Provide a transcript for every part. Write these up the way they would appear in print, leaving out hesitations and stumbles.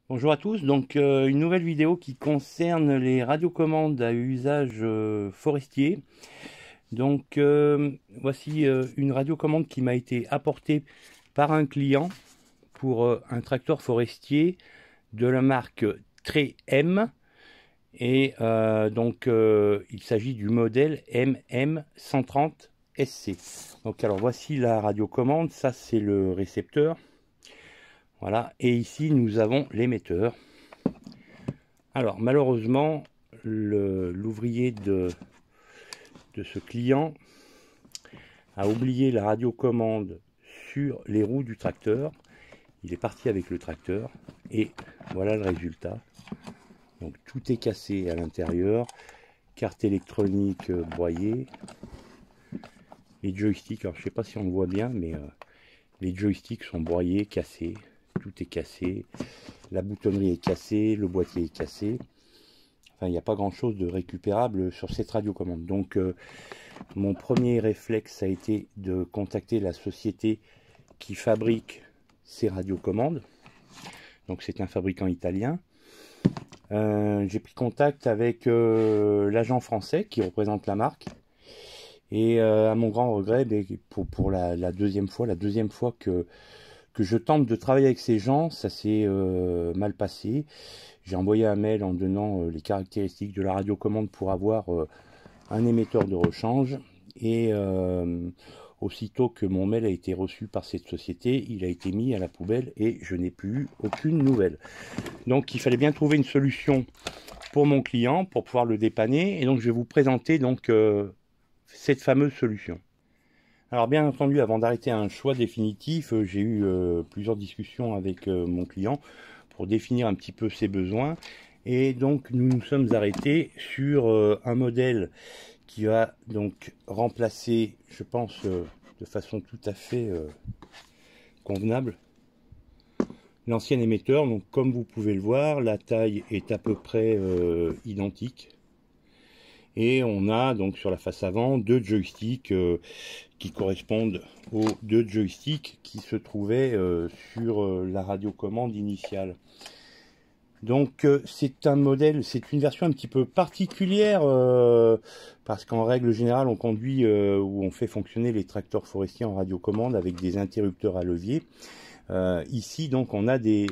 Bonjour à tous, donc une nouvelle vidéo qui concerne les radiocommandes à usage forestier. Donc voici une radiocommande qui m'a été apportée par un client pour un tracteur forestier de la marque Tré M. Et il s'agit du modèle MM130 SC. Donc alors voici la radiocommande, ça c'est le récepteur. Voilà, et ici nous avons l'émetteur. Alors malheureusement, l'ouvrier de ce client a oublié la radiocommande sur les roues du tracteur. Il est parti avec le tracteur et voilà le résultat. Donc tout est cassé à l'intérieur, carte électronique broyée, les joysticks, alors je ne sais pas si on le voit bien, mais les joysticks sont broyés, cassés, tout est cassé, la boutonnerie est cassée, le boîtier est cassé. Enfin, il n'y a pas grand chose de récupérable sur cette radiocommande. Donc mon premier réflexe a été de contacter la société qui fabrique ces radiocommandes. Donc c'est un fabricant italien. J'ai pris contact avec l'agent français qui représente la marque. Et à mon grand regret, pour la deuxième fois que je tente de travailler avec ces gens, ça s'est mal passé. J'ai envoyé un mail en donnant les caractéristiques de la radiocommande pour avoir un émetteur de rechange. Et aussitôt que mon mail a été reçu par cette société, il a été mis à la poubelle et je n'ai plus eu aucune nouvelle. Donc il fallait bien trouver une solution pour mon client pour pouvoir le dépanner. Et donc je vais vous présenter donc cette fameuse solution. Alors bien entendu, avant d'arrêter un choix définitif, j'ai eu plusieurs discussions avec mon client pour définir un petit peu ses besoins. Et donc nous nous sommes arrêtés sur un modèle qui va donc remplacer, je pense, de façon tout à fait convenable, l'ancien émetteur. Donc comme vous pouvez le voir, la taille est à peu près identique. Et on a donc sur la face avant deux joysticks qui correspondent aux deux joysticks qui se trouvaient sur la radiocommande initiale. Donc c'est un modèle, c'est une version un petit peu particulière parce qu'en règle générale on conduit ou on fait fonctionner les tracteurs forestiers en radiocommande avec des interrupteurs à levier. Ici donc on a des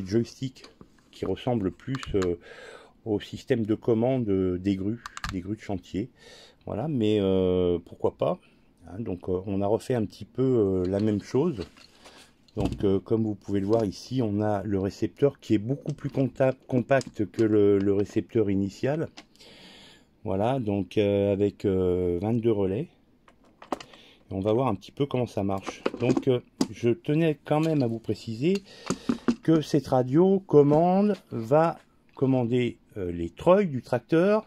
joysticks qui ressemblent plus au système de commande des grues de chantier. Voilà, mais pourquoi pas, hein. Donc on a refait un petit peu la même chose. Donc comme vous pouvez le voir ici, on a le récepteur qui est beaucoup plus compact que le récepteur initial. Voilà, donc avec 22 relais. Et on va voir un petit peu comment ça marche. Donc je tenais quand même à vous préciser que cette radiocommande va commander les treuils du tracteur,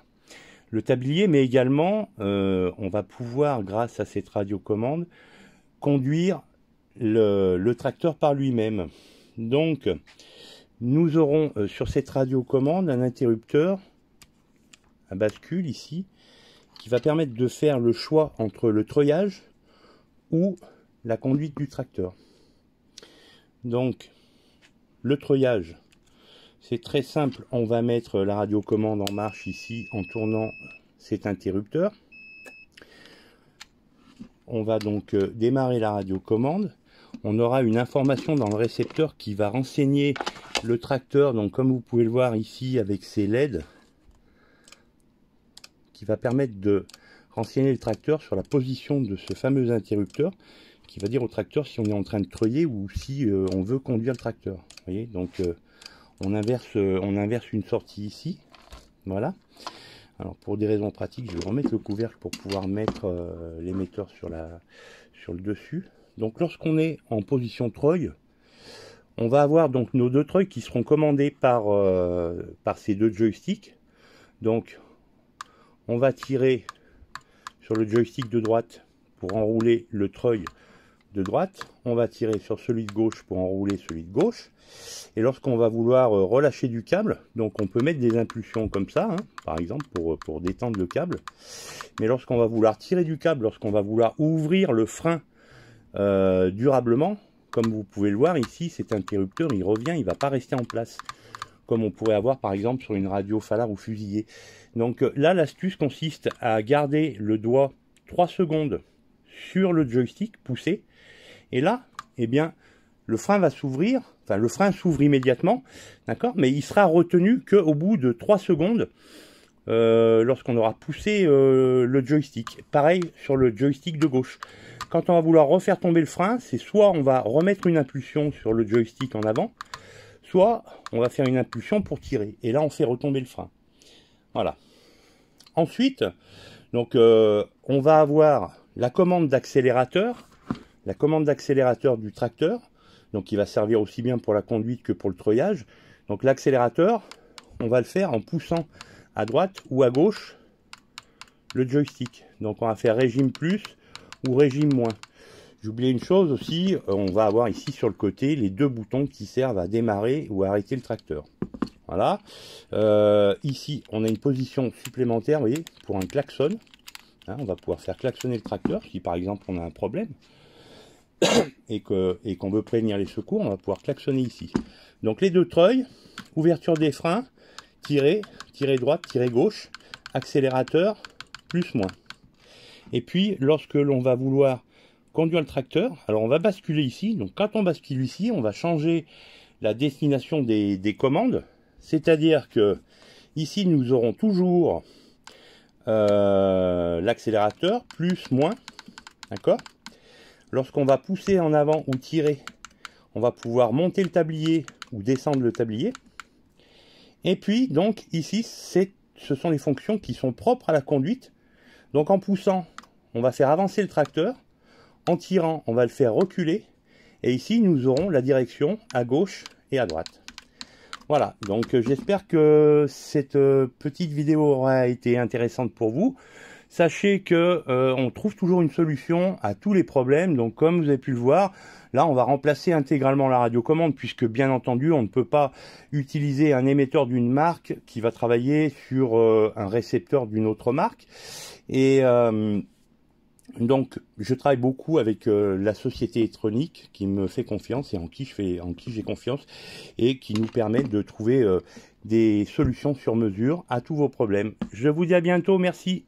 le tablier, mais également on va pouvoir, grâce à cette radiocommande, conduire le tracteur par lui-même. Donc nous aurons sur cette radiocommande un interrupteur à bascule ici qui va permettre de faire le choix entre le treuillage ou la conduite du tracteur. Donc le treuillage, c'est très simple, on va mettre la radiocommande en marche ici en tournant cet interrupteur. On va donc démarrer la radiocommande. On aura une information dans le récepteur qui va renseigner le tracteur, donc comme vous pouvez le voir ici avec ces LED, qui va permettre de renseigner le tracteur sur la position de ce fameux interrupteur, qui va dire au tracteur si on est en train de treuiller ou si on veut conduire le tracteur. Vous voyez, donc on inverse une sortie ici, voilà. Alors pour des raisons pratiques, je vais remettre le couvercle pour pouvoir mettre l'émetteur sur le dessus. Donc lorsqu'on est en position treuil, on va avoir donc nos deux treuils qui seront commandés par ces deux joysticks. Donc on va tirer sur le joystick de droite pour enrouler le treuil de droite, on va tirer sur celui de gauche pour enrouler celui de gauche. Et lorsqu'on va vouloir relâcher du câble, donc on peut mettre des impulsions comme ça, hein, par exemple pour détendre le câble. Mais lorsqu'on va vouloir tirer du câble, lorsqu'on va vouloir ouvrir le frein durablement, comme vous pouvez le voir ici, cet interrupteur il revient, il ne va pas rester en place. comme on pourrait avoir par exemple sur une radio Falaise ou fusillée. Donc là, l'astuce consiste à garder le doigt 3 secondes sur le joystick poussé, et là, eh bien, le frein va s'ouvrir, enfin le frein s'ouvre immédiatement, d'accord, mais il sera retenu qu'au bout de 3 secondes lorsqu'on aura poussé le joystick. Pareil sur le joystick de gauche. Quand on va vouloir refaire tomber le frein, c'est soit on va remettre une impulsion sur le joystick en avant, soit on va faire une impulsion pour tirer. Et là, on fait retomber le frein. Voilà. Ensuite, donc, on va avoir la commande d'accélérateur, du tracteur, donc qui va servir aussi bien pour la conduite que pour le treuillage. Donc l'accélérateur, on va le faire en poussant à droite ou à gauche le joystick. Donc on va faire régime plus ou régime moins. J'ai oublié une chose aussi, on va avoir ici sur le côté les 2 boutons qui servent à démarrer ou à arrêter le tracteur. Voilà. Ici, on a une position supplémentaire, vous voyez, pour un klaxon. Hein, on va pouvoir faire klaxonner le tracteur si par exemple on a un problème et qu'on veut prévenir les secours, on va pouvoir klaxonner ici. Donc les 2 treuils, ouverture des freins, tirer droite, tirer gauche, accélérateur, plus moins. Et puis lorsque l'on va vouloir conduire le tracteur, alors on va basculer ici. Donc quand on bascule ici, on va changer la destination des commandes, c'est-à-dire que ici nous aurons toujours l'accélérateur plus moins, d'accord. Lorsqu'on va pousser en avant ou tirer, on va pouvoir monter le tablier ou descendre le tablier. Et puis donc ici, ce sont les fonctions qui sont propres à la conduite. Donc en poussant, on va faire avancer le tracteur. En tirant, on va le faire reculer. Et ici, nous aurons la direction à gauche et à droite. Voilà, donc j'espère que cette petite vidéo aura été intéressante pour vous. Sachez que on trouve toujours une solution à tous les problèmes. Donc comme vous avez pu le voir, là on va remplacer intégralement la radiocommande, puisque bien entendu on ne peut pas utiliser un émetteur d'une marque qui va travailler sur un récepteur d'une autre marque. Et donc je travaille beaucoup avec la société électronique qui me fait confiance et en qui j'ai confiance, et qui nous permet de trouver des solutions sur mesure à tous vos problèmes. Je vous dis à bientôt, merci.